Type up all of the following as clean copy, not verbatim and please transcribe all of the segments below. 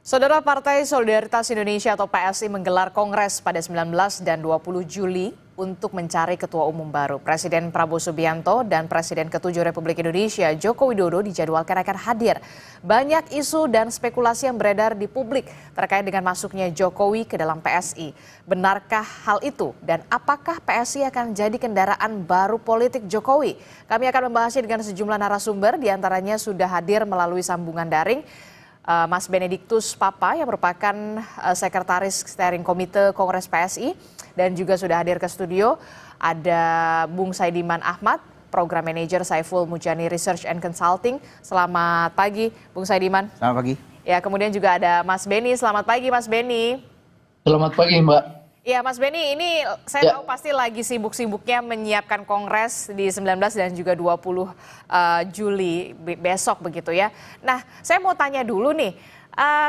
Saudara Partai Solidaritas Indonesia atau PSI menggelar kongres pada 19 dan 20 Juli untuk mencari ketua umum baru. Presiden Prabowo Subianto dan Presiden ke-7 Republik Indonesia Joko Widodo dijadwalkan akan hadir. Banyak isu dan spekulasi yang beredar di publik terkait dengan masuknya Jokowi ke dalam PSI. Benarkah hal itu dan apakah PSI akan jadi kendaraan baru politik Jokowi? Kami akan membahasnya dengan sejumlah narasumber, diantaranya sudah hadir melalui sambungan daring. Mas Benediktus Papa yang merupakan Sekretaris Steering Komite Kongres PSI dan juga sudah hadir ke studio. Ada Bung Saidiman Ahmad, Program Manager Saiful Mujani Research and Consulting. Selamat pagi Bung Saidiman. Selamat pagi. Ya, kemudian juga ada Mas Beni. Selamat pagi Mas Beni. Selamat pagi Mbak. Ya Mas Beni, ini saya tahu pasti lagi sibuk-sibuknya menyiapkan kongres di 19 dan juga 20 Juli besok begitu ya. Nah, saya mau tanya dulu nih,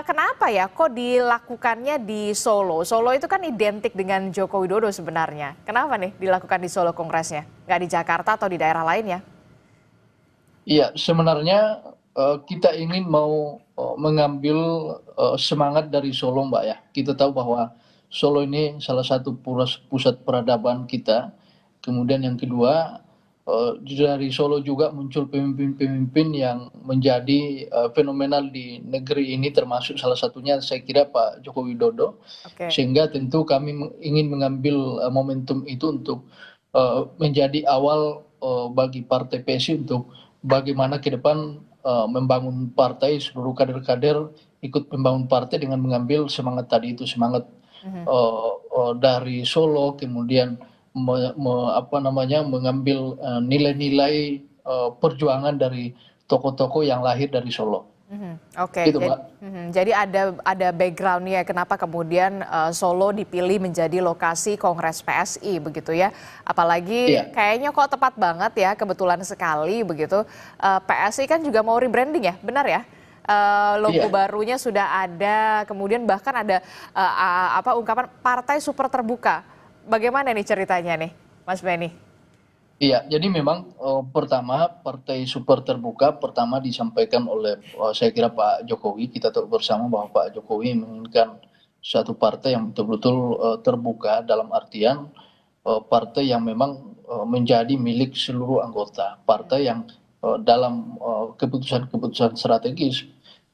kenapa ya kok dilakukannya di Solo? Solo itu kan identik dengan Joko Widodo sebenarnya. Kenapa nih dilakukan di Solo kongresnya? Nggak di Jakarta atau di daerah lain ya? Iya, sebenarnya kita ingin mau mengambil semangat dari Solo Mbak ya. Kita tahu bahwa Solo ini salah satu pusat peradaban kita. Kemudian yang kedua, dari Solo juga muncul pemimpin-pemimpin yang menjadi fenomenal di negeri ini, termasuk salah satunya saya kira Pak Joko Widodo. Sehingga tentu kami ingin mengambil momentum itu untuk menjadi awal bagi Partai PSI untuk bagaimana ke depan membangun partai, seluruh kader-kader ikut membangun partai dengan mengambil semangat tadi itu, semangat dari Solo, kemudian mengambil nilai-nilai perjuangan dari tokoh-tokoh yang lahir dari Solo. Oke, gitu, jadi ada backgroundnya kenapa kemudian Solo dipilih menjadi lokasi Kongres PSI begitu ya. Apalagi kayaknya kok tepat banget ya, kebetulan sekali begitu. PSI kan juga mau rebranding ya, benar ya? Logo barunya sudah ada, kemudian bahkan ada ungkapan partai super terbuka. Bagaimana nih ceritanya nih, Mas Beni? Iya, jadi memang pertama partai super terbuka pertama disampaikan oleh saya kira Pak Jokowi. Kita tahu bersama bahwa Pak Jokowi menginginkan suatu partai yang betul-betul terbuka, dalam artian partai yang memang menjadi milik seluruh anggota, partai yang dalam keputusan-keputusan strategis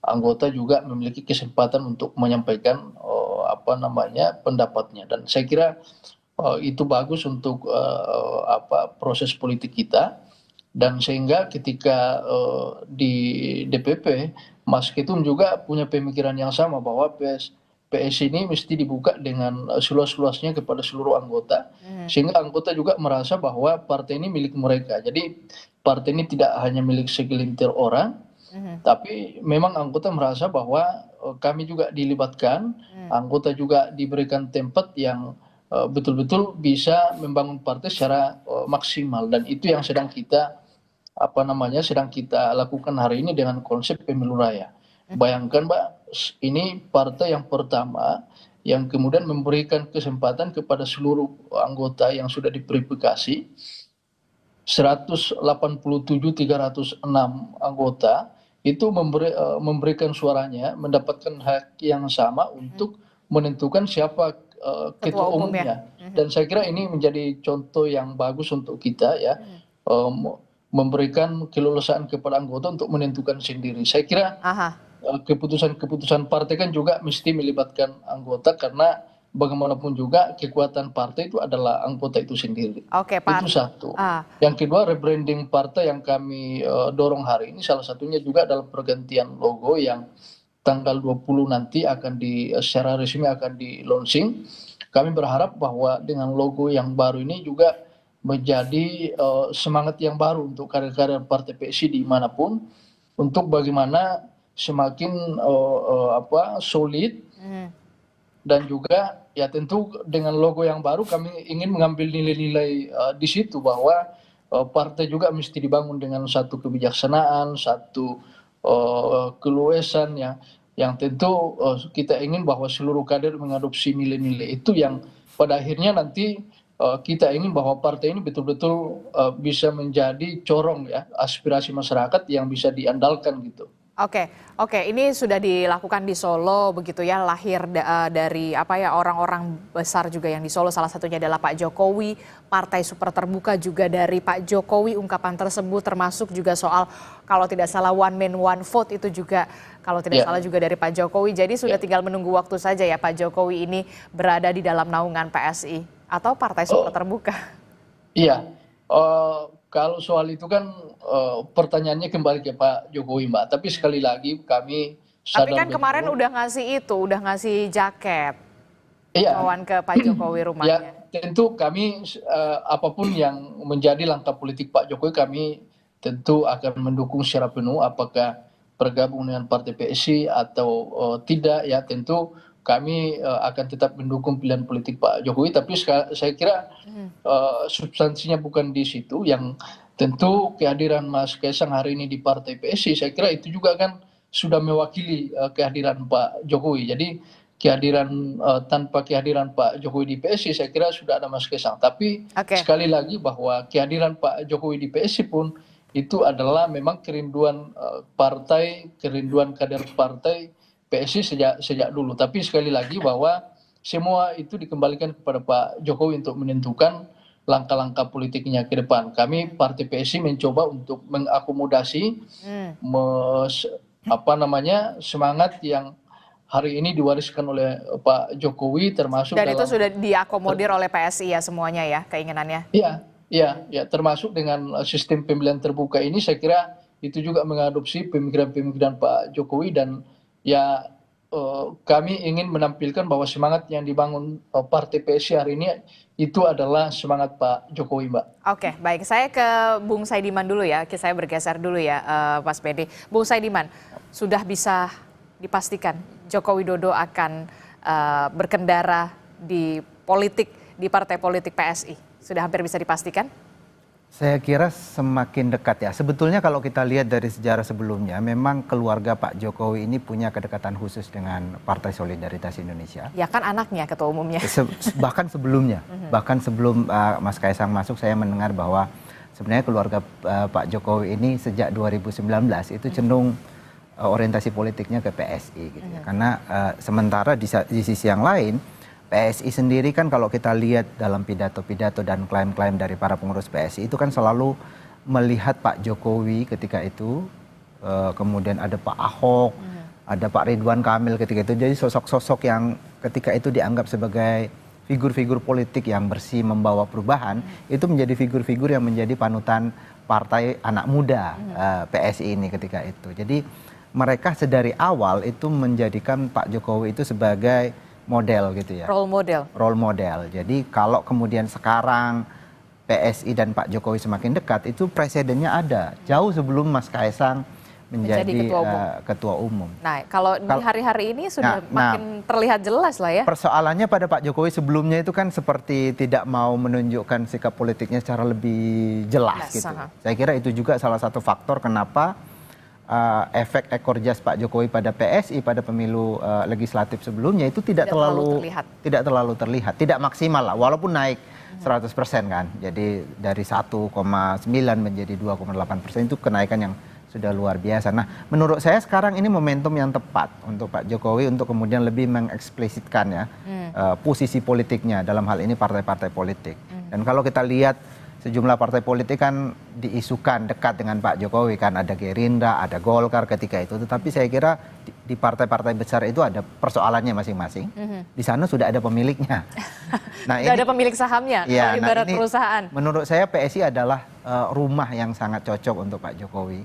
anggota juga memiliki kesempatan untuk menyampaikan pendapatnya, dan saya kira itu bagus untuk proses politik kita. Dan sehingga ketika di DPP Mas Ketum juga punya pemikiran yang sama bahwa PS ini mesti dibuka dengan seluas-luasnya kepada seluruh anggota, sehingga anggota juga merasa bahwa partai ini milik mereka. Jadi partai ini tidak hanya milik segelintir orang, tapi memang anggota merasa bahwa kami juga dilibatkan, anggota juga diberikan tempat yang betul-betul bisa membangun partai secara maksimal. Dan itu yang sedang kita lakukan hari ini dengan konsep pemilu raya. Bayangkan Mbak, ini partai yang pertama yang kemudian memberikan kesempatan kepada seluruh anggota yang sudah diverifikasi, 187.306 anggota itu memberikan suaranya, mendapatkan hak yang sama untuk menentukan siapa ketua umumnya. Dan saya kira ini menjadi contoh yang bagus untuk kita ya, memberikan keleluasaan kepada anggota untuk menentukan sendiri. Saya kira keputusan-keputusan partai kan juga mesti melibatkan anggota, karena bagaimanapun juga kekuatan partai itu adalah anggota itu sendiri. Itu satu. Yang kedua, rebranding partai yang kami dorong hari ini salah satunya juga adalah pergantian logo yang tanggal 20 nanti secara resmi akan di launching. Kami berharap bahwa dengan logo yang baru ini juga menjadi semangat yang baru untuk kader-kader partai PSI dimanapun, untuk bagaimana semakin solid. Dan juga ya tentu dengan logo yang baru kami ingin mengambil nilai-nilai di situ, bahwa partai juga mesti dibangun dengan satu kebijaksanaan, satu keluasan yang tentu kita ingin bahwa seluruh kader mengadopsi nilai-nilai itu, yang pada akhirnya nanti kita ingin bahwa partai ini betul-betul bisa menjadi corong ya aspirasi masyarakat yang bisa diandalkan gitu. Oke, ini sudah dilakukan di Solo begitu ya, lahir dari orang-orang besar juga yang di Solo, salah satunya adalah Pak Jokowi, partai super terbuka juga dari Pak Jokowi, ungkapan tersebut termasuk juga soal kalau tidak salah one man one vote itu juga kalau tidak salah juga dari Pak Jokowi. Jadi sudah tinggal menunggu waktu saja ya Pak Jokowi ini berada di dalam naungan PSI atau partai super terbuka. Iya, kalau soal itu kan pertanyaannya kembali ke Pak Jokowi, Mbak. Tapi sekali lagi kami Tapi sadar kan kemarin betul. udah ngasih jaket Iya, kawan ke Pak Jokowi ya rumahnya. tentu kami apapun yang menjadi langkah politik Pak Jokowi, kami tentu akan mendukung secara penuh. Apakah bergabung dengan Partai PSI atau tidak, ya tentu kami akan tetap mendukung pilihan politik Pak Jokowi. Tapi saya kira substansinya bukan di situ. Yang tentu kehadiran Mas Kaisang hari ini di Partai PSI, saya kira itu juga kan sudah mewakili kehadiran Pak Jokowi. Jadi tanpa kehadiran Pak Jokowi di PSI, saya kira sudah ada Mas Kaisang. Tapi sekali lagi bahwa kehadiran Pak Jokowi di PSI pun itu adalah memang kerinduan partai, kerinduan kader partai PSI sejak dulu. Tapi sekali lagi bahwa semua itu dikembalikan kepada Pak Jokowi untuk menentukan langkah-langkah politiknya ke depan. Kami Partai PSI mencoba untuk mengakomodasi semangat yang hari ini diwariskan oleh Pak Jokowi, termasuk dan itu sudah diakomodir oleh PSI ya semuanya ya keinginannya. Iya, termasuk dengan sistem pemilihan terbuka ini. Saya kira itu juga mengadopsi pemikiran-pemikiran Pak Jokowi, dan ya kami ingin menampilkan bahwa semangat yang dibangun Partai PSI hari ini itu adalah semangat Pak Jokowi, Mbak. Oke, baik. Saya ke Bung Saidiman dulu ya. Saya bergeser dulu ya, Mas Bedi. Bung Saidiman, sudah bisa dipastikan Joko Widodo akan berkendara di partai politik PSI? Sudah hampir bisa dipastikan? Saya kira semakin dekat ya. Sebetulnya kalau kita lihat dari sejarah sebelumnya, memang keluarga Pak Jokowi ini punya kedekatan khusus dengan Partai Solidaritas Indonesia. Ya kan anaknya ketua umumnya. Bahkan sebelumnya, bahkan sebelum Mas Kaisang masuk, saya mendengar bahwa sebenarnya keluarga Pak Jokowi ini sejak 2019 itu cenderung orientasi politiknya ke PSI gitu ya. Karena sementara di sisi yang lain, PSI sendiri kan kalau kita lihat dalam pidato-pidato dan klaim-klaim dari para pengurus PSI itu kan selalu melihat Pak Jokowi ketika itu, kemudian ada Pak Ahok, ada Pak Ridwan Kamil ketika itu. Jadi sosok-sosok yang ketika itu dianggap sebagai figur-figur politik yang bersih membawa perubahan, itu menjadi figur-figur yang menjadi panutan partai anak muda PSI ini ketika itu. Jadi mereka sedari awal itu menjadikan Pak Jokowi itu sebagai model gitu ya. Role model. Jadi kalau kemudian sekarang PSI dan Pak Jokowi semakin dekat, itu presidennya ada. Jauh sebelum Mas Kaisang menjadi ketua umum. Nah, kalau di hari-hari ini sudah makin terlihat jelas lah ya. Persoalannya pada Pak Jokowi sebelumnya itu kan seperti tidak mau menunjukkan sikap politiknya secara lebih jelas gitu. Saya kira itu juga salah satu faktor kenapa efek ekor jas Pak Jokowi pada PSI pada pemilu legislatif sebelumnya itu tidak terlalu terlihat, tidak maksimal lah, walaupun naik 100% kan. Jadi dari 1,9 menjadi 2,8% itu kenaikan yang sudah luar biasa. Nah, menurut saya sekarang ini momentum yang tepat untuk Pak Jokowi untuk kemudian lebih mengeksplisitkan ya posisi politiknya dalam hal ini partai-partai politik. Dan kalau kita lihat sejumlah partai politik kan diisukan dekat dengan Pak Jokowi kan, ada Gerindra, ada Golkar ketika itu. Tetapi saya kira di partai-partai besar itu ada persoalannya masing-masing. Di sana sudah ada pemiliknya. Nah, sudah ada pemilik sahamnya, ya, ibarat perusahaan. Menurut saya PSI adalah rumah yang sangat cocok untuk Pak Jokowi.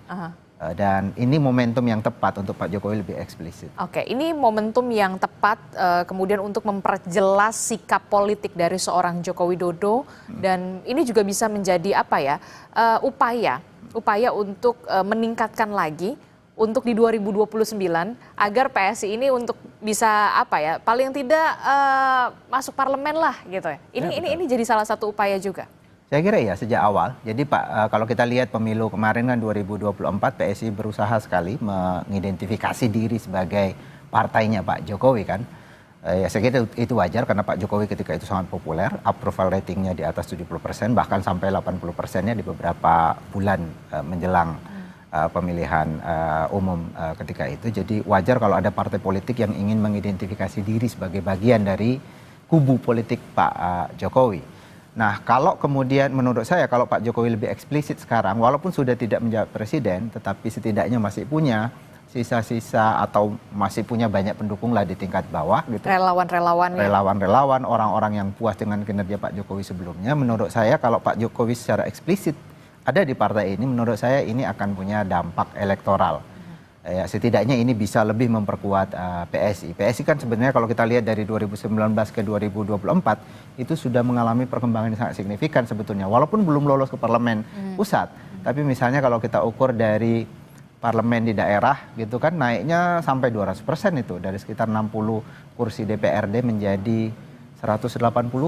Dan ini momentum yang tepat untuk Pak Jokowi lebih eksplisit. Oke, ini momentum yang tepat kemudian untuk memperjelas sikap politik dari seorang Joko Widodo, dan ini juga bisa menjadi upaya untuk meningkatkan lagi untuk di 2029 agar PSI ini untuk bisa paling tidak masuk parlemen lah gitu ya. Ini jadi salah satu upaya juga. Saya kira ya sejak awal. Jadi Pak, kalau kita lihat pemilu kemarin kan 2024 PSI berusaha sekali mengidentifikasi diri sebagai partainya Pak Jokowi kan. Ya saya kira itu wajar karena Pak Jokowi ketika itu sangat populer, approval ratingnya di atas 70%, bahkan sampai 80%-nya di beberapa bulan menjelang pemilihan umum ketika itu. Jadi wajar kalau ada partai politik yang ingin mengidentifikasi diri sebagai bagian dari kubu politik Pak Jokowi. Nah, kalau kemudian menurut saya kalau Pak Jokowi lebih eksplisit sekarang, walaupun sudah tidak menjadi presiden, tetapi setidaknya masih punya sisa-sisa atau masih punya banyak pendukung lah di tingkat bawah gitu. Relawan-relawan. Relawan-relawan, orang-orang yang puas dengan kinerja Pak Jokowi sebelumnya. Menurut saya kalau Pak Jokowi secara eksplisit ada di partai ini, menurut saya ini akan punya dampak elektoral. Ya, setidaknya ini bisa lebih memperkuat PSI. PSI kan sebenarnya kalau kita lihat dari 2019 ke 2024 itu sudah mengalami perkembangan yang sangat signifikan sebetulnya. Walaupun belum lolos ke parlemen pusat, tapi misalnya kalau kita ukur dari parlemen di daerah gitu kan naiknya sampai 200% itu, dari sekitar 60 kursi DPRD menjadi 180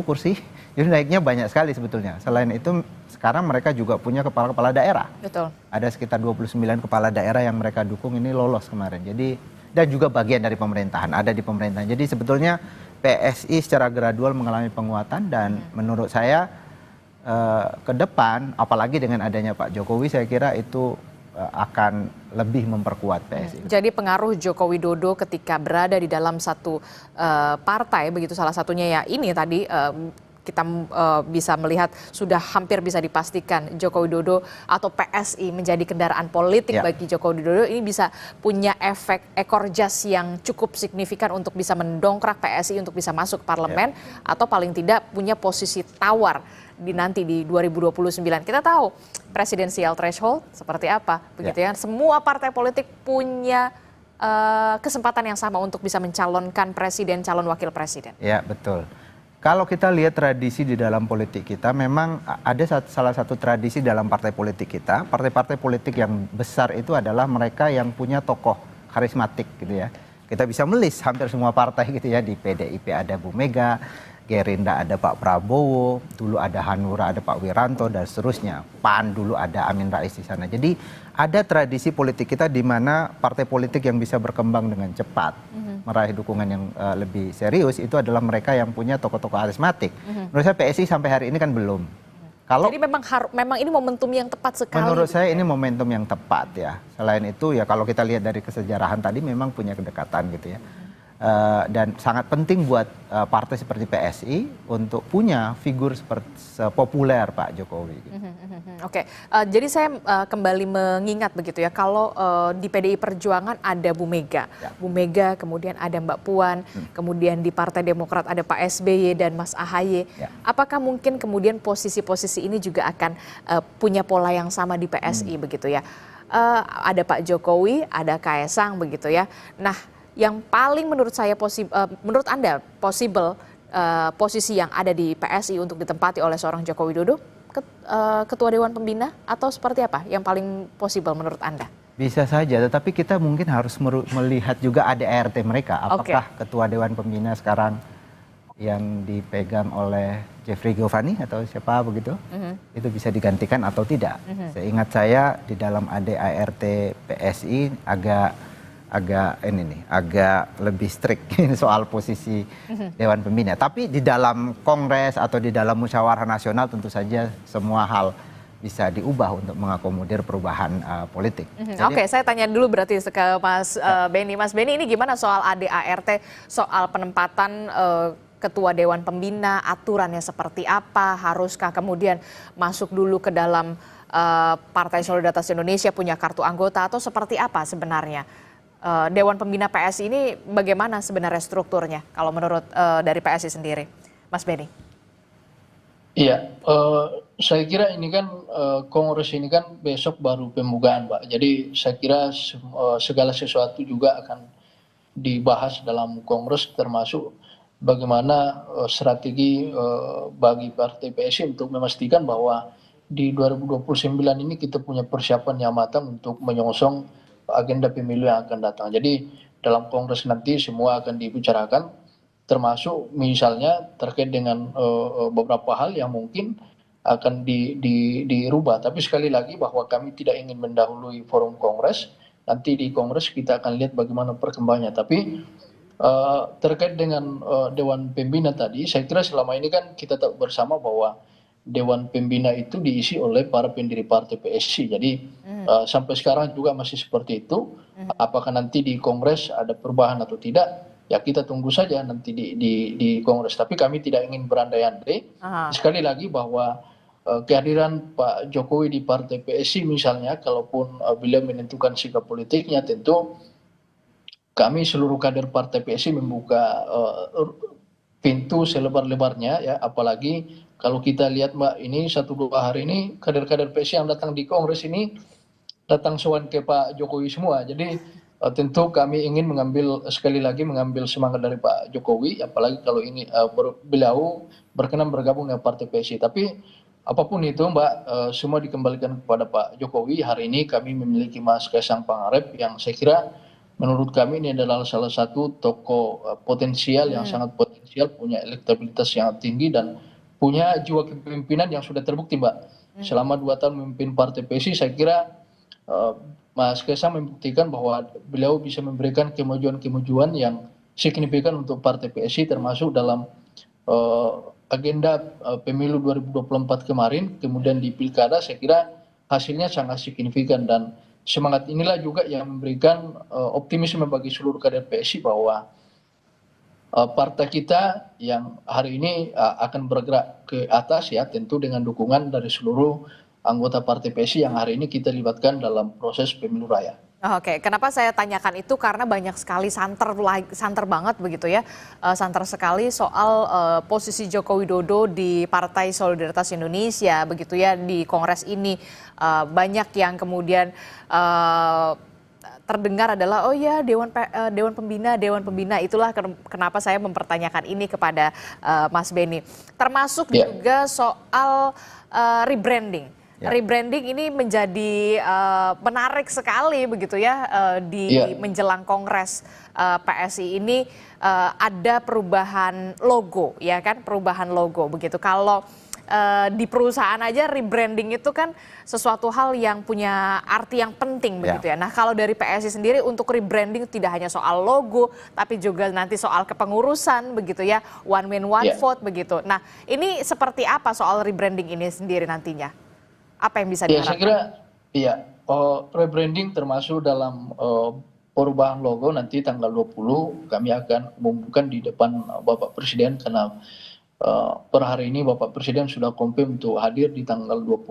kursi. Jadi naiknya banyak sekali sebetulnya. Selain itu sekarang mereka juga punya kepala-kepala daerah. Betul. Ada sekitar 29 kepala daerah yang mereka dukung ini lolos kemarin. Jadi dan juga bagian dari pemerintahan, ada di pemerintahan. Jadi sebetulnya PSI secara gradual mengalami penguatan dan menurut saya ke depan apalagi dengan adanya Pak Jokowi saya kira itu akan lebih memperkuat PSI. Jadi pengaruh Joko Widodo ketika berada di dalam satu partai, begitu salah satunya ya ini tadi kita bisa melihat sudah hampir bisa dipastikan Joko Widodo atau PSI menjadi kendaraan politik bagi Joko Widodo, ini bisa punya efek ekor jas yang cukup signifikan untuk bisa mendongkrak PSI untuk bisa masuk parlemen atau paling tidak punya posisi tawar nanti di 2029. Kita tahu presidensial threshold seperti apa, begitu ya. Semua partai politik punya kesempatan yang sama untuk bisa mencalonkan presiden, calon wakil presiden. Ya, betul. Kalau kita lihat tradisi di dalam politik kita, memang ada salah satu tradisi dalam partai politik kita. Partai-partai politik yang besar itu adalah mereka yang punya tokoh karismatik gitu ya. Kita bisa melis hampir semua partai gitu ya. Di PDIP ada Bu Mega, Gerindra ada Pak Prabowo, dulu ada Hanura, ada Pak Wiranto, dan seterusnya. PAN dulu ada Amin Rais di sana. Jadi ada tradisi politik kita di mana partai politik yang bisa berkembang dengan cepat, meraih dukungan yang lebih serius, itu adalah mereka yang punya tokoh-tokoh karismatik. Menurut saya PSI sampai hari ini kan belum. Jadi memang ini momentum yang tepat sekali. Menurut saya ini momentum yang tepat ya. Selain itu ya kalau kita lihat dari kesejarahan tadi memang punya kedekatan gitu ya. Dan sangat penting buat partai seperti PSI untuk punya figur seperti populer Pak Jokowi. Oke, jadi saya kembali mengingat begitu ya, kalau di PDI Perjuangan ada Bu Mega, Bu Mega, kemudian ada Mbak Puan, kemudian di Partai Demokrat ada Pak SBY dan Mas AHY. Apakah mungkin kemudian posisi-posisi ini juga akan punya pola yang sama di PSI begitu ya? Ada Pak Jokowi, ada Kaesang begitu ya. Nah, yang paling menurut saya menurut Anda possible posisi yang ada di PSI untuk ditempati oleh seorang Joko Widodo, Ketua Dewan Pembina atau seperti apa yang paling possible menurut Anda? Bisa saja, tetapi kita mungkin harus melihat juga ADART mereka. Apakah Ketua Dewan Pembina sekarang yang dipegang oleh Jeffrey Giovanni atau siapa begitu, itu bisa digantikan atau tidak? Seingat saya di dalam ADART PSI agak lebih strict soal posisi Dewan Pembina. Tapi di dalam Kongres atau di dalam musyawarah nasional tentu saja semua hal bisa diubah untuk mengakomodir perubahan politik. Oke, saya tanya dulu berarti ke Mas Benny. Mas Benny, ini gimana soal ADART, soal penempatan Ketua Dewan Pembina, aturannya seperti apa? Haruskah kemudian masuk dulu ke dalam Partai Solidaritas Indonesia, punya kartu anggota, atau seperti apa sebenarnya? Dewan Pembina PSI ini bagaimana sebenarnya strukturnya kalau menurut dari PSI sendiri, Mas Benny? Iya, saya kira ini kan Kongres ini kan besok baru pembukaan, Pak. Jadi saya kira segala sesuatu juga akan dibahas dalam Kongres, termasuk bagaimana strategi bagi Partai PSI untuk memastikan bahwa di 2029 ini kita punya persiapan yang matang untuk menyongsong agenda pemilu yang akan datang. Jadi dalam Kongres nanti semua akan dibicarakan, termasuk misalnya terkait dengan beberapa hal yang mungkin akan dirubah. Tapi sekali lagi bahwa kami tidak ingin mendahului forum Kongres. Nanti di Kongres kita akan lihat bagaimana perkembangannya. Tapi terkait dengan Dewan Pembina tadi, saya kira selama ini kan kita tahu bersama bahwa Dewan Pembina itu diisi oleh para pendiri partai PSI. Jadi sampai sekarang juga masih seperti itu. Apakah nanti di Kongres ada perubahan atau tidak? Ya kita tunggu saja nanti di Kongres. Tapi kami tidak ingin berandai-andai. Sekali lagi bahwa kehadiran Pak Jokowi di partai PSI misalnya, kalaupun beliau menentukan sikap politiknya, tentu kami seluruh kader partai PSI membuka pintu selebar-lebarnya, ya, apalagi kalau kita lihat Mbak, ini 1-2 hari ini kader-kader PSI yang datang di Kongres ini datang sowan ke Pak Jokowi semua. Jadi tentu kami ingin sekali lagi mengambil semangat dari Pak Jokowi, apalagi kalau ini beliau berkenan bergabung dengan partai PSI. Tapi apapun itu Mbak, semua dikembalikan kepada Pak Jokowi. Hari ini kami memiliki Mas Kaisang Pangarep yang saya kira menurut kami ini adalah salah satu tokoh potensial yang sangat potensial, punya elektabilitas yang tinggi dan punya jiwa kepemimpinan yang sudah terbukti Mbak. Selama 2 tahun memimpin partai PSI, saya kira Mas Kaisang membuktikan bahwa beliau bisa memberikan kemajuan-kemajuan yang signifikan untuk partai PSI, termasuk dalam agenda pemilu 2024 kemarin, kemudian di pilkada. Saya kira hasilnya sangat signifikan dan semangat inilah juga yang memberikan optimisme bagi seluruh kader PSI bahwa partai kita yang hari ini akan bergerak ke atas, ya, tentu dengan dukungan dari seluruh anggota partai PSI yang hari ini kita libatkan dalam proses pemilu raya. Oke, kenapa saya tanyakan itu karena banyak sekali santer banget begitu ya, santer sekali soal posisi Joko Widodo di Partai Solidaritas Indonesia begitu ya di Kongres ini. Banyak yang kemudian terdengar adalah oh ya Dewan Pembina, itulah kenapa saya mempertanyakan ini kepada Mas Beni. Termasuk juga soal rebranding. Rebranding ini menjadi menarik sekali begitu ya di menjelang Kongres PSI ini ada perubahan logo, ya kan, perubahan logo begitu. Kalau di perusahaan aja rebranding itu kan sesuatu hal yang punya arti yang penting begitu ya. Nah kalau dari PSI sendiri untuk rebranding tidak hanya soal logo tapi juga nanti soal kepengurusan begitu ya, one man one vote begitu. Nah ini seperti apa soal rebranding ini sendiri nantinya? Apa yang bisa diharapkan? Saya kira rebranding termasuk dalam perubahan logo. Nanti tanggal 20 kami akan umumkan di depan Bapak Presiden karena per hari ini Bapak Presiden sudah confirm untuk hadir di tanggal 20.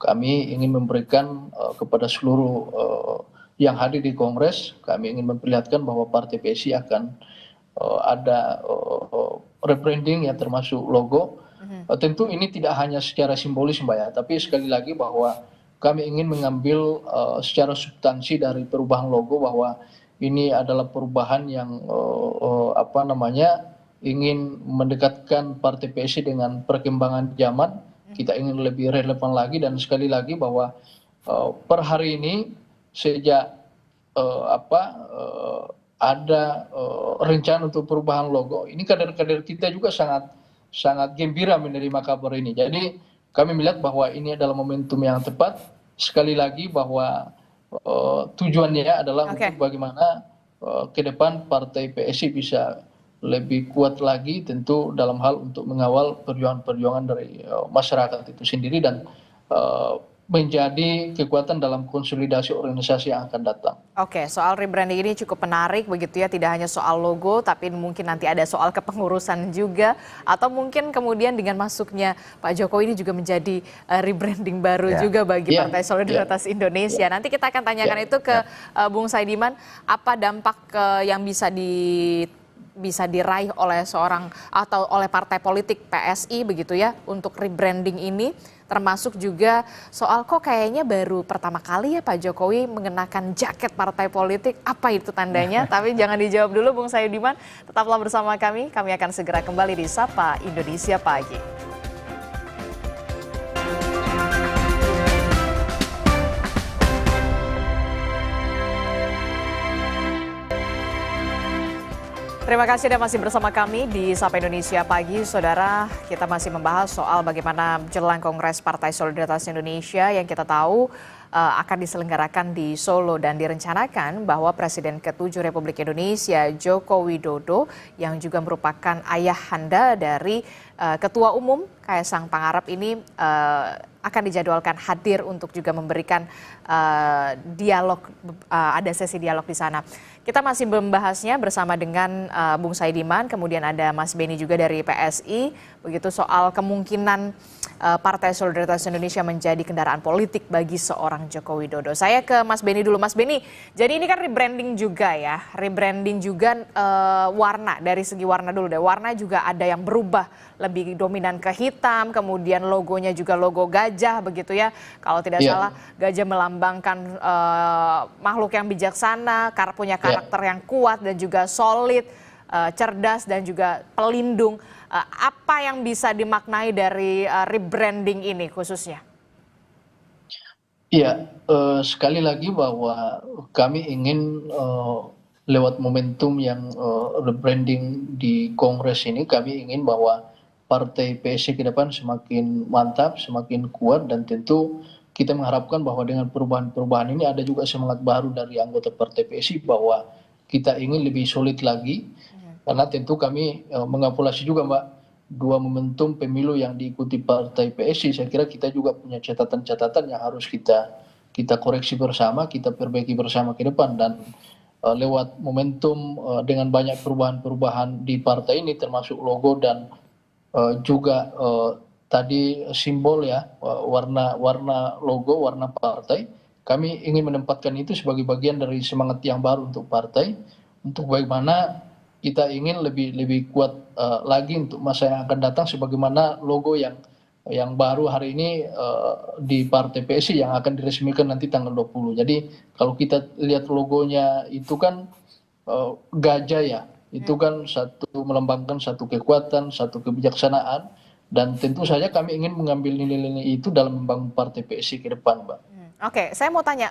Kami ingin memberikan kepada seluruh yang hadir di Kongres, kami ingin memperlihatkan bahwa Partai PSI akan ada rebranding ya, termasuk logo. Tentu ini tidak hanya secara simbolis Mbak ya, tapi sekali lagi bahwa kami ingin mengambil secara substansi dari perubahan logo, bahwa ini adalah perubahan yang ingin mendekatkan Partai PSI dengan perkembangan zaman. Kita ingin lebih relevan lagi, dan sekali lagi bahwa per hari ini sejak ada rencana untuk perubahan logo, ini kader-kader kita juga sangat gembira menerima kabar ini. Jadi kami melihat bahwa ini adalah momentum yang tepat. Sekali lagi bahwa tujuannya adalah untuk bagaimana ke depan Partai PSI bisa lebih kuat lagi, tentu dalam hal untuk mengawal perjuangan-perjuangan dari masyarakat itu sendiri dan menjadi kekuatan dalam konsolidasi organisasi yang akan datang. Oke, soal rebranding ini cukup menarik begitu ya, tidak hanya soal logo tapi mungkin nanti ada soal kepengurusan juga, atau mungkin kemudian dengan masuknya Pak Jokowi ini juga menjadi rebranding baru juga bagi Partai Solidaritas Indonesia. Nanti kita akan tanyakan itu ke Bung Saidiman, apa dampak yang bisa diraih oleh seorang atau oleh partai politik PSI begitu ya untuk rebranding ini, termasuk juga soal kok kayaknya baru pertama kali ya Pak Jokowi mengenakan jaket partai politik, apa itu tandanya? Tapi jangan dijawab dulu Bung Saidiman, tetaplah bersama kami akan segera kembali di Sapa Indonesia Pagi. Terima kasih Anda masih bersama kami di Sapa Indonesia Pagi. Saudara, kita masih membahas soal bagaimana jelang Kongres Partai Solidaritas Indonesia yang kita tahu akan diselenggarakan di Solo dan direncanakan bahwa Presiden ke-7 Republik Indonesia Joko Widodo yang juga merupakan ayahanda dari Ketua Umum Kaisang Pangarep ini akan dijadwalkan hadir untuk juga memberikan dialog, ada sesi dialog di sana. Kita masih membahasnya bersama dengan Bung Saidiman, kemudian ada Mas Beni juga dari PSI, begitu soal kemungkinan Partai Solidaritas Indonesia menjadi kendaraan politik bagi seorang Joko Widodo. Saya ke Mas Beni dulu. Mas Beni, jadi ini kan rebranding juga ya, rebranding juga warna, dari segi warna dulu deh. Warna juga ada yang berubah, lebih dominan ke hitam, kemudian logonya juga logo gajah begitu ya. Kalau tidak salah, gajah melambangkan makhluk yang bijaksana, punya karakter yang kuat dan juga solid, cerdas dan juga pelindung. Apa yang bisa dimaknai dari rebranding ini khususnya? Iya, sekali lagi bahwa kami ingin lewat momentum yang rebranding di Kongres ini, kami ingin bahwa Partai PSI ke depan semakin mantap, semakin kuat, dan tentu kita mengharapkan bahwa dengan perubahan-perubahan ini ada juga semangat baru dari anggota Partai PSI bahwa kita ingin lebih solid lagi. Karena tentu kami mengakumulasi juga Mbak, dua momentum pemilu yang diikuti Partai PSI, saya kira kita juga punya catatan-catatan yang harus kita koreksi bersama, kita perbaiki bersama ke depan. Dan lewat momentum dengan banyak perubahan-perubahan di partai ini termasuk logo dan juga tadi simbol ya, warna logo, warna partai, kami ingin menempatkan itu sebagai bagian dari semangat yang baru untuk partai, untuk bagaimana kita ingin lebih kuat lagi untuk masa yang akan datang, sebagaimana logo yang baru hari ini di Partai PSI yang akan diresmikan nanti tanggal 20. Jadi kalau kita lihat logonya itu kan gajah ya, itu kan melambangkan satu kekuatan, satu kebijaksanaan, dan tentu saja kami ingin mengambil nilai-nilai itu dalam membangun Partai PSI ke depan, Mbak. Oke, saya mau tanya,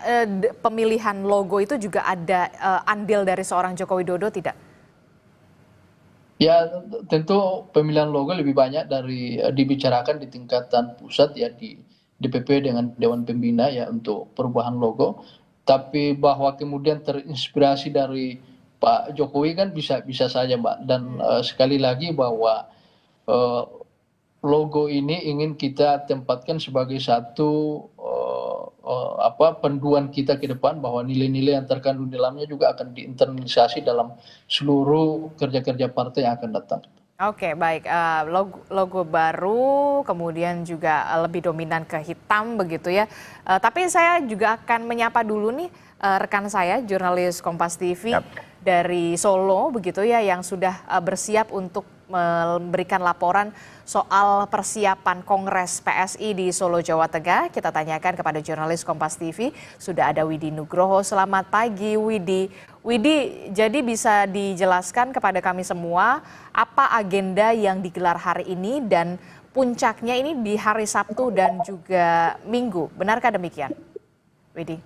pemilihan logo itu juga ada andil dari seorang Joko Widodo tidak? Ya, tentu pemilihan logo lebih banyak dari dibicarakan di tingkatan pusat ya, di DPP dengan Dewan Pembina ya, untuk perubahan logo. Tapi bahwa kemudian terinspirasi dari Pak Jokowi kan bisa saja Mbak. Dan sekali lagi bahwa logo ini ingin kita tempatkan sebagai satu panduan kita ke depan, bahwa nilai-nilai yang terkandung di dalamnya juga akan diinternalisasi dalam seluruh kerja-kerja partai yang akan datang. Oke, baik. Logo baru, kemudian juga lebih dominan ke hitam begitu ya. Tapi saya juga akan menyapa dulu nih rekan saya, jurnalis Kompas TV dari Solo begitu ya, yang sudah bersiap untuk memberikan laporan soal persiapan Kongres PSI di Solo, Jawa Tengah. Kita tanyakan kepada jurnalis Kompas TV, sudah ada Widi Nugroho. Selamat pagi Widi. Widi, jadi bisa dijelaskan kepada kami semua apa agenda yang digelar hari ini dan puncaknya ini di hari Sabtu dan juga Minggu. Benarkah demikian, Widi?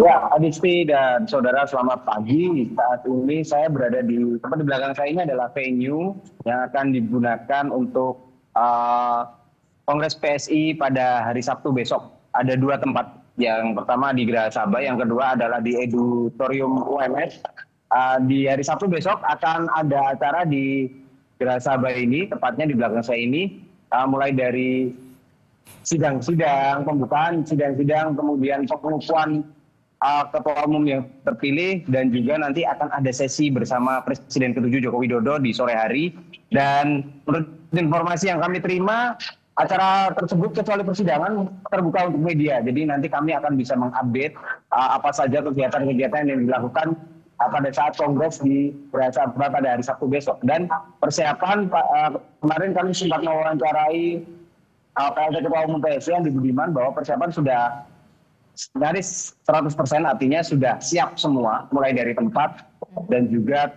Ya, Adisti dan saudara, selamat pagi. Saat ini saya berada di tempat di belakang saya ini adalah venue yang akan digunakan untuk Kongres PSI pada hari Sabtu besok. Ada dua tempat. Yang pertama di Geraha Sabah, yang kedua adalah di Edutorium UMS. Di hari Sabtu besok akan ada acara di Geraha Sabah ini, tepatnya di belakang saya ini, mulai dari sidang-sidang, pembukaan sidang-sidang, kemudian pengukuhan Ketua Umum yang terpilih, dan juga nanti akan ada sesi bersama Presiden ke-7 Joko Widodo di sore hari. Dan menurut informasi yang kami terima, acara tersebut kecuali persidangan terbuka untuk media. Jadi nanti kami akan bisa mengupdate apa saja kegiatan-kegiatan yang dilakukan pada saat Kongres di Geraha Sabah pada hari Sabtu besok. Dan persiapan, kemarin kami sempat mewawancarai PLT Ketua Umum PSI yang di Budiman, bahwa persiapan sudah nyaris 100%, artinya sudah siap semua, mulai dari tempat dan juga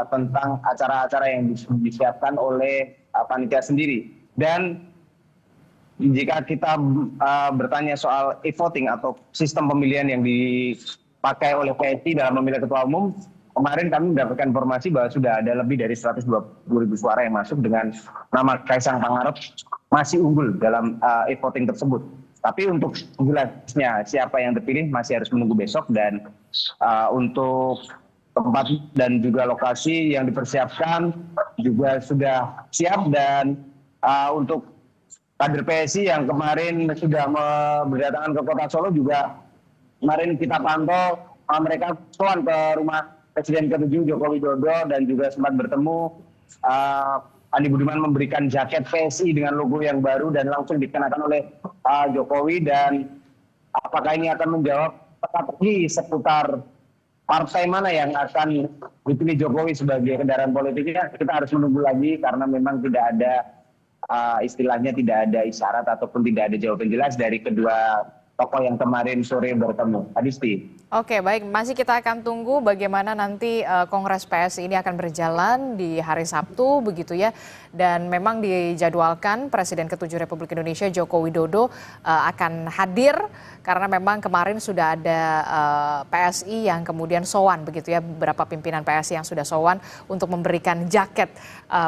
tentang acara-acara yang disiapkan oleh panitia sendiri. Dan jika kita bertanya soal e-voting atau sistem pemilihan yang dipakai oleh PSI dalam memilih ketua umum, kemarin kami mendapatkan informasi bahwa sudah ada lebih dari 120.000 suara yang masuk dengan nama Kaisang Pangarep masih unggul dalam e-voting tersebut. Tapi untuk jelasnya siapa yang terpilih masih harus menunggu besok, dan untuk tempat dan juga lokasi yang dipersiapkan juga sudah siap. Dan untuk kader PSI yang kemarin sudah berdatangan ke Kota Solo juga kemarin kita pantau, mereka soan ke rumah Presiden ke-7 Joko Widodo dan juga sempat bertemu. Andi Budiman memberikan jaket PSI dengan logo yang baru dan langsung dikenakan oleh Jokowi. Dan apakah ini akan menjawab teka-teki seputar partai mana yang akan dipilih Jokowi sebagai kendaraan politiknya, kita harus menunggu lagi karena memang tidak ada istilahnya tidak ada isyarat ataupun tidak ada jawaban jelas dari kedua tokoh yang kemarin sore bertemu. Adisti. Oke, baik. Masih kita akan tunggu bagaimana nanti Kongres PSI ini akan berjalan di hari Sabtu, begitu ya. Dan memang dijadwalkan Presiden ke-7 Republik Indonesia Joko Widodo akan hadir karena memang kemarin sudah ada PSI yang kemudian sowan, begitu ya. Beberapa pimpinan PSI yang sudah sowan untuk memberikan jaket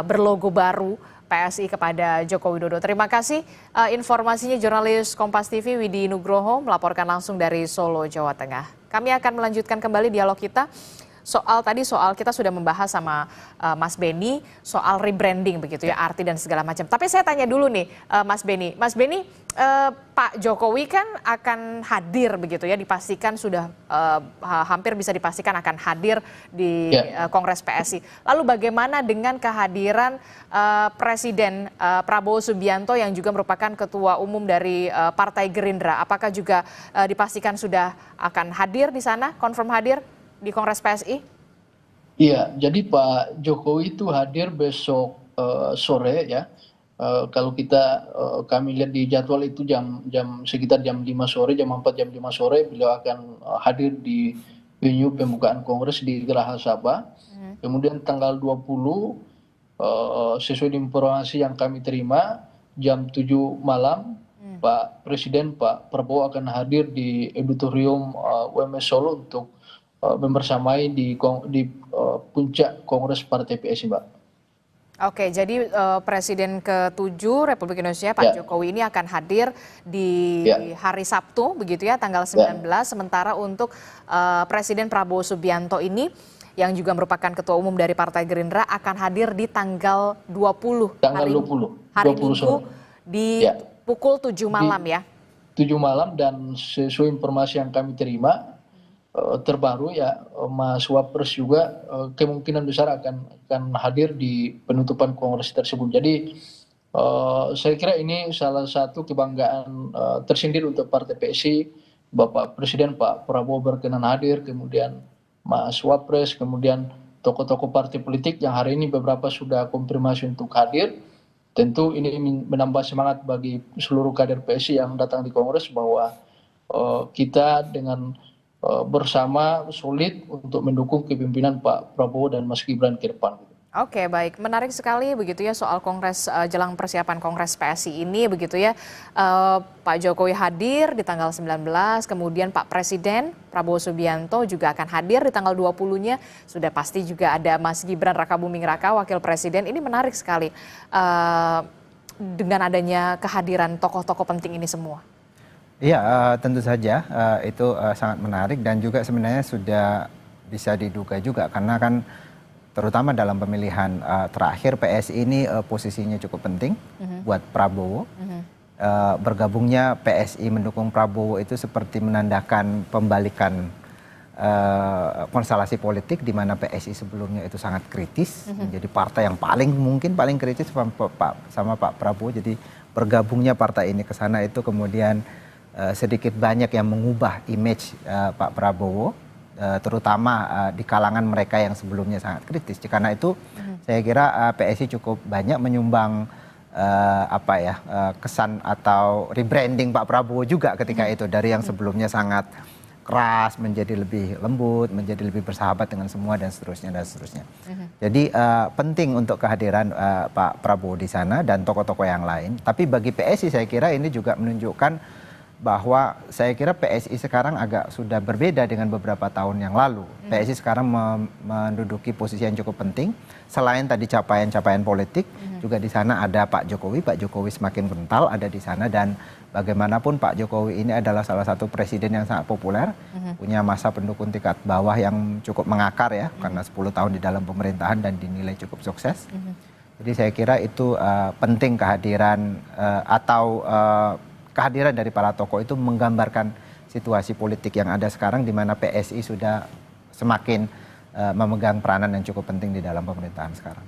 berlogo baru PSI kepada Joko Widodo. Terima kasih informasinya jurnalis Kompas TV Widi Nugroho melaporkan langsung dari Solo, Jawa Tengah. Kami akan melanjutkan kembali dialog kita soal kita sudah membahas sama Mas Beni soal rebranding begitu ya, arti dan segala macam. Tapi saya tanya dulu nih Mas Beni, Pak Jokowi kan akan hadir begitu ya, dipastikan sudah hampir bisa dipastikan akan hadir di Kongres PSI. Lalu bagaimana dengan kehadiran Presiden Prabowo Subianto yang juga merupakan Ketua Umum dari Partai Gerindra? Apakah juga dipastikan sudah akan hadir di sana, confirm hadir di Kongres PSI? Iya, jadi Pak Jokowi itu hadir besok sore ya. Kalau kami lihat di jadwal itu sekitar jam 5 sore, jam 4 jam 5 sore beliau akan hadir di venue pembukaan kongres di Geraha Sabah. Kemudian tanggal 20 sesuai informasi yang kami terima jam 7 malam Pak Presiden Pak Prabowo akan hadir di auditorium UMS Solo untuk membersamai di puncak Kongres Partai PSI, Mbak. Oke, jadi Presiden ke-7 Republik Indonesia Pak Jokowi ini akan hadir di hari Sabtu begitu ya, tanggal 19. Sementara untuk Presiden Prabowo Subianto ini yang juga merupakan Ketua Umum dari Partai Gerindra akan hadir di tanggal 20. Tanggal 20. Hari Minggu di pukul 7 malam ya. 7 malam, dan sesuai informasi yang kami terima terbaru ya, Mas Wapres juga kemungkinan besar akan hadir di penutupan kongres tersebut. Jadi saya kira ini salah satu kebanggaan tersendiri untuk Partai PSI. Bapak Presiden Pak Prabowo berkenan hadir, kemudian Mas Wapres, kemudian tokoh-tokoh partai politik yang hari ini beberapa sudah konfirmasi untuk hadir. Tentu ini menambah semangat bagi seluruh kader PSI yang datang di kongres bahwa kita dengan bersama solid untuk mendukung kepemimpinan Pak Prabowo dan Mas Gibran ke depan. Oke, baik. Menarik sekali begitu ya soal kongres jelang persiapan Kongres PSI ini begitu ya. Pak Jokowi hadir di tanggal 19, kemudian Pak Presiden Prabowo Subianto juga akan hadir di tanggal 20-nya. Sudah pasti juga ada Mas Gibran Rakabuming Raka, Wakil Presiden. Ini menarik sekali dengan adanya kehadiran tokoh-tokoh penting ini semua. Iya, tentu saja itu sangat menarik dan juga sebenarnya sudah bisa diduga juga karena kan terutama dalam pemilihan terakhir PSI ini posisinya cukup penting buat Prabowo. Bergabungnya PSI mendukung Prabowo itu seperti menandakan pembalikan konstelasi politik di mana PSI sebelumnya itu sangat kritis, menjadi partai yang paling kritis sama Pak Prabowo. Jadi bergabungnya partai ini ke sana itu kemudian sedikit banyak yang mengubah image Pak Prabowo, terutama di kalangan mereka yang sebelumnya sangat kritis. Karena itu saya kira PSI cukup banyak menyumbang kesan atau rebranding Pak Prabowo juga ketika itu, dari yang sebelumnya sangat keras menjadi lebih lembut, menjadi lebih bersahabat dengan semua dan seterusnya. Jadi penting untuk kehadiran Pak Prabowo di sana dan tokoh-tokoh yang lain. Tapi bagi PSI saya kira ini juga menunjukkan bahwa saya kira PSI sekarang agak sudah berbeda dengan beberapa tahun yang lalu. PSI sekarang menduduki posisi yang cukup penting. Selain tadi capaian-capaian politik, juga di sana ada Pak Jokowi. Pak Jokowi semakin kental ada di sana, dan bagaimanapun Pak Jokowi ini adalah salah satu presiden yang sangat populer, punya masa pendukung tingkat bawah yang cukup mengakar ya, karena 10 tahun di dalam pemerintahan dan dinilai cukup sukses. Jadi saya kira itu penting kehadiran kehadiran dari para tokoh itu menggambarkan situasi politik yang ada sekarang, di mana PSI sudah semakin memegang peranan yang cukup penting di dalam pemerintahan sekarang.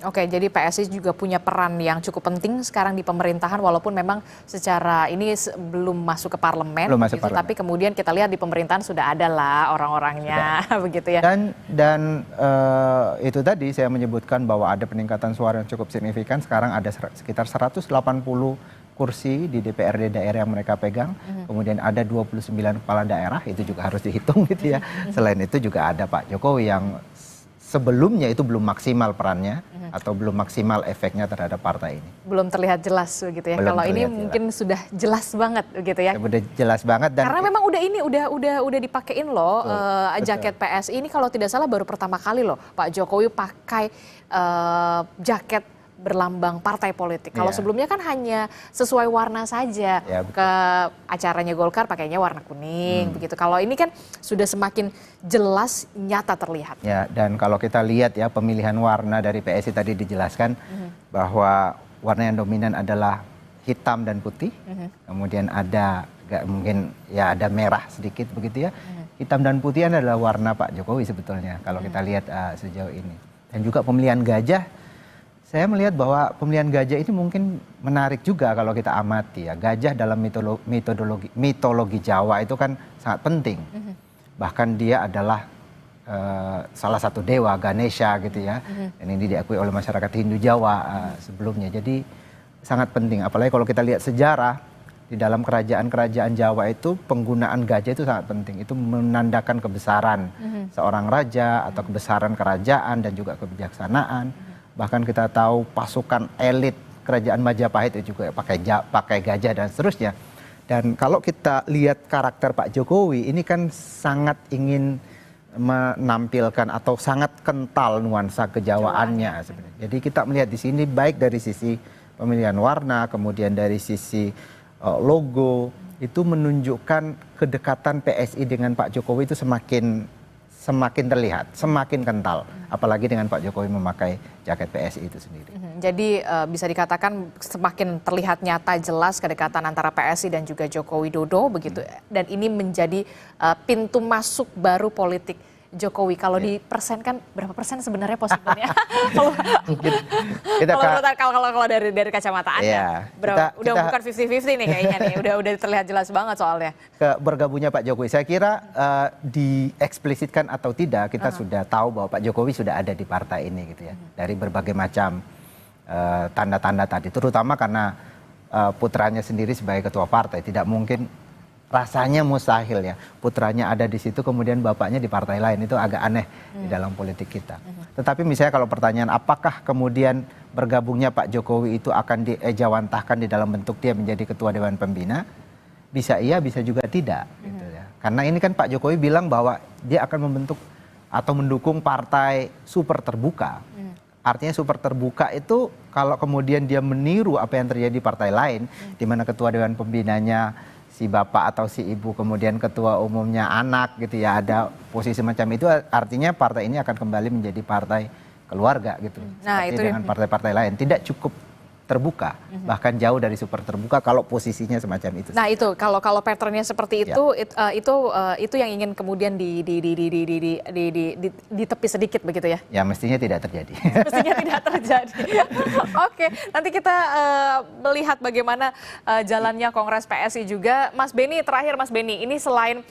Oke, jadi PSI juga punya peran yang cukup penting sekarang di pemerintahan, walaupun memang secara ini belum masuk ke parlemen, Belum masuk gitu, parlemen. tapi kemudian kita lihat di pemerintahan sudah ada lah orang-orangnya, begitu ya. Dan itu tadi saya menyebutkan bahwa ada peningkatan suara yang cukup signifikan. Sekarang ada sekitar 180 kursi di DPRD daerah yang mereka pegang, kemudian ada 29 kepala daerah, itu juga harus dihitung gitu ya. Selain itu juga ada Pak Jokowi yang sebelumnya itu belum maksimal perannya atau belum maksimal efeknya terhadap partai ini. Belum terlihat jelas begitu ya. Belum Kalau ini terlihat mungkin sudah jelas banget begitu ya. Udah jelas banget, dan Karena memang udah dipakein loh jaket PSI ini, kalau tidak salah baru pertama kali loh Pak Jokowi pakai jaket berlambang partai politik. Kalau sebelumnya kan hanya sesuai warna saja. Ya, betul. Ke acaranya Golkar pakainya warna kuning begitu. Kalau ini kan sudah semakin jelas, nyata terlihat. Ya, dan kalau kita lihat ya pemilihan warna dari PSI tadi dijelaskan bahwa warna yang dominan adalah hitam dan putih. Kemudian ada mungkin ya ada merah sedikit begitu ya. Hitam dan putih adalah warna Pak Jokowi sebetulnya kalau kita lihat sejauh ini. Dan juga pemilihan gajah, saya melihat bahwa pemilihan gajah ini mungkin menarik juga kalau kita amati ya. Gajah dalam mitologi Jawa itu kan sangat penting. Bahkan dia adalah salah satu dewa, Ganesha gitu ya. Dan ini diakui oleh masyarakat Hindu Jawa sebelumnya. Jadi sangat penting. Apalagi kalau kita lihat sejarah di dalam kerajaan-kerajaan Jawa itu penggunaan gajah itu sangat penting. Itu menandakan kebesaran seorang raja atau kebesaran kerajaan dan juga kebijaksanaan. Bahkan kita tahu pasukan elit kerajaan Majapahit itu juga pakai gajah dan seterusnya. Dan kalau kita lihat karakter Pak Jokowi ini kan sangat ingin menampilkan atau sangat kental nuansa kejawaannya sebenarnya. Jadi kita melihat di sini baik dari sisi pemilihan warna, kemudian dari sisi logo, itu menunjukkan kedekatan PSI dengan Pak Jokowi itu semakin terlihat, semakin kental. Apalagi dengan Pak Jokowi memakai jaket PSI itu sendiri. Jadi bisa dikatakan semakin terlihat nyata jelas kedekatan antara PSI dan juga Joko Widodo begitu. Dan ini menjadi pintu masuk baru politik Jokowi. Kalau dipersenkan berapa persen sebenarnya possible-nya? Kalau dari kacamata Anda, ya, udah bukan 50-50 nih kayaknya nih. Udah terlihat jelas banget soalnya. Bergabungnya Pak Jokowi, saya kira dieksplisitkan atau tidak, kita sudah tahu bahwa Pak Jokowi sudah ada di partai ini gitu ya. Dari berbagai macam tanda-tanda tadi, terutama karena putranya sendiri sebagai ketua partai, tidak mungkin. Rasanya mustahil ya, putranya ada di situ kemudian bapaknya di partai lain, itu agak aneh di dalam politik kita. Tetapi misalnya kalau pertanyaan apakah kemudian bergabungnya Pak Jokowi itu akan diejawantahkan di dalam bentuk dia menjadi ketua Dewan Pembina, bisa iya bisa juga tidak gitu ya. Karena ini kan Pak Jokowi bilang bahwa dia akan membentuk atau mendukung partai super terbuka. Artinya super terbuka itu kalau kemudian dia meniru apa yang terjadi di partai lain, di mana ketua Dewan Pembinanya si bapak atau si ibu, kemudian ketua umumnya anak gitu ya, ada posisi semacam itu, artinya partai ini akan kembali menjadi partai keluarga gitu. Nah, seperti itu dengan partai-partai lain, tidak cukup terbuka, bahkan jauh dari super terbuka kalau posisinya semacam itu. Nah itu kalau patternnya seperti itu, itu yang ingin kemudian ditepi sedikit begitu ya? Ya mestinya tidak terjadi. Mestinya tidak terjadi. Oke, nanti kita melihat bagaimana jalannya Kongres PSI juga. Mas Beni, terakhir Mas Beni, ini selain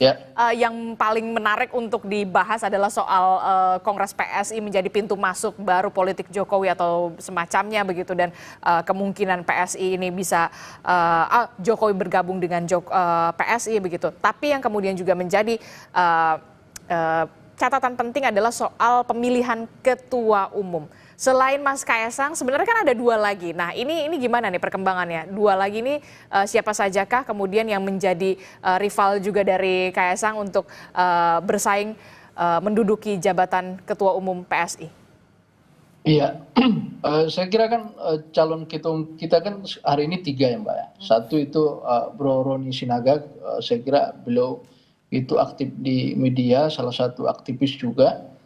yang paling menarik untuk dibahas adalah soal Kongres PSI menjadi pintu masuk baru politik Jokowi atau semacamnya begitu, dan kemungkinan PSI ini bisa Jokowi bergabung dengan PSI begitu. Tapi yang kemudian juga menjadi catatan penting adalah soal pemilihan ketua umum. Selain Mas Kaesang, sebenarnya kan ada 2 lagi. Nah, ini gimana nih perkembangannya? 2 lagi ini siapa sajakah kemudian yang menjadi rival juga dari Kaesang untuk bersaing menduduki jabatan ketua umum PSI? Iya, saya kira kan calon ketua umum kita kan hari ini 3 ya Mbak ya. Satu itu Bro Roni Sinaga, saya kira beliau itu aktif di media, salah satu aktivis juga.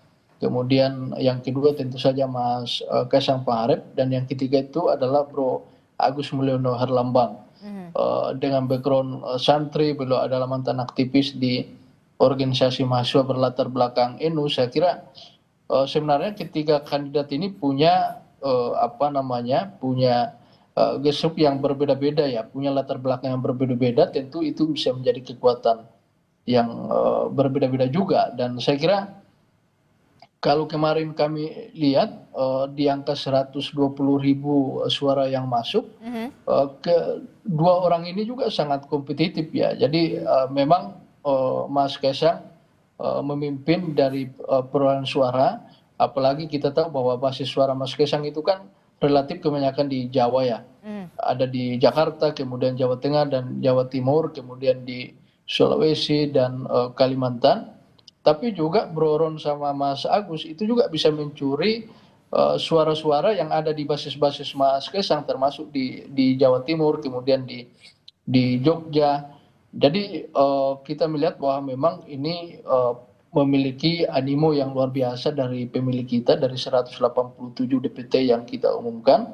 Kemudian yang kedua tentu saja Mas Kaesang Pangarep, dan yang ketiga itu adalah Bro Agus Mulyono Herlambang. Dengan background santri, beliau adalah mantan aktivis di organisasi mahasiswa berlatar belakang NU. Saya kira sebenarnya ketiga kandidat ini punya punya gestuk yang berbeda-beda ya, punya latar belakang yang berbeda-beda. Tentu itu bisa menjadi kekuatan yang berbeda-beda juga, dan saya kira kalau kemarin kami lihat di angka 120.000 suara yang masuk, kedua orang ini juga sangat kompetitif ya. Jadi memang Mas Kaesang memimpin dari perolehan suara, apalagi kita tahu bahwa basis suara Mas Kaesang itu kan relatif kebanyakan di Jawa ya. Ada di Jakarta, kemudian Jawa Tengah dan Jawa Timur, kemudian di Sulawesi dan Kalimantan. Tapi juga Bro Ron sama Mas Agus itu juga bisa mencuri suara-suara yang ada di basis-basis Mas Kaesang, termasuk di Jawa Timur, kemudian di Jogja. Jadi kita melihat bahwa memang ini memiliki animo yang luar biasa dari pemilih kita, dari 187 DPT yang kita umumkan.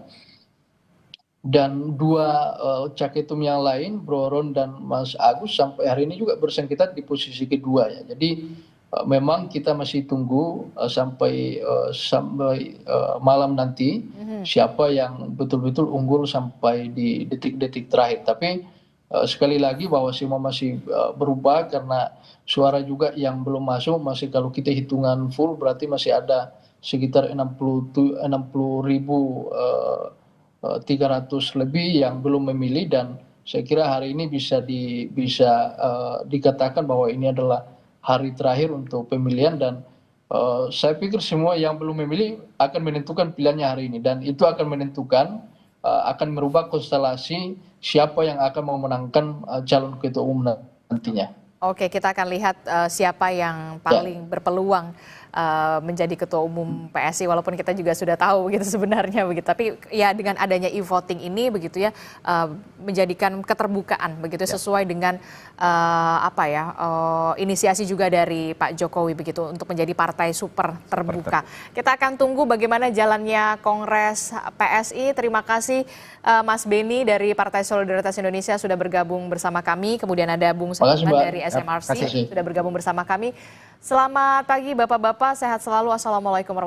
Dan 2 caketum yang lain, Bro Ron dan Mas Agus, sampai hari ini juga bersengketa di posisi kedua ya. Jadi memang kita masih tunggu sampai malam nanti siapa yang betul-betul unggul sampai di detik-detik terakhir. Tapi sekali lagi bahwa semua masih berubah karena suara juga yang belum masuk, masih kalau kita hitungan full berarti masih ada sekitar 60.300 lebih yang belum memilih, dan saya kira hari ini bisa dikatakan bahwa ini adalah hari terakhir untuk pemilihan, dan saya pikir semua yang belum memilih akan menentukan pilihannya hari ini, dan itu akan menentukan akan merubah konstelasi siapa yang akan memenangkan calon ketua umum nantinya. Oke, kita akan lihat siapa yang paling berpeluang menjadi ketua umum PSI, walaupun kita juga sudah tahu begitu sebenarnya begitu. Tapi ya dengan adanya e-voting ini begitu ya, menjadikan keterbukaan begitu sesuai dengan inisiasi juga dari Pak Jokowi begitu untuk menjadi partai super terbuka. Kita akan tunggu bagaimana jalannya Kongres PSI. Terima kasih Mas Beni dari Partai Solidaritas Indonesia sudah bergabung bersama kami. Kemudian ada Bung Saiman dari SMRC sudah bergabung bersama kami. Selamat pagi Bapak-bapak, sehat selalu. Assalamualaikum warahmatullahi wabarakatuh.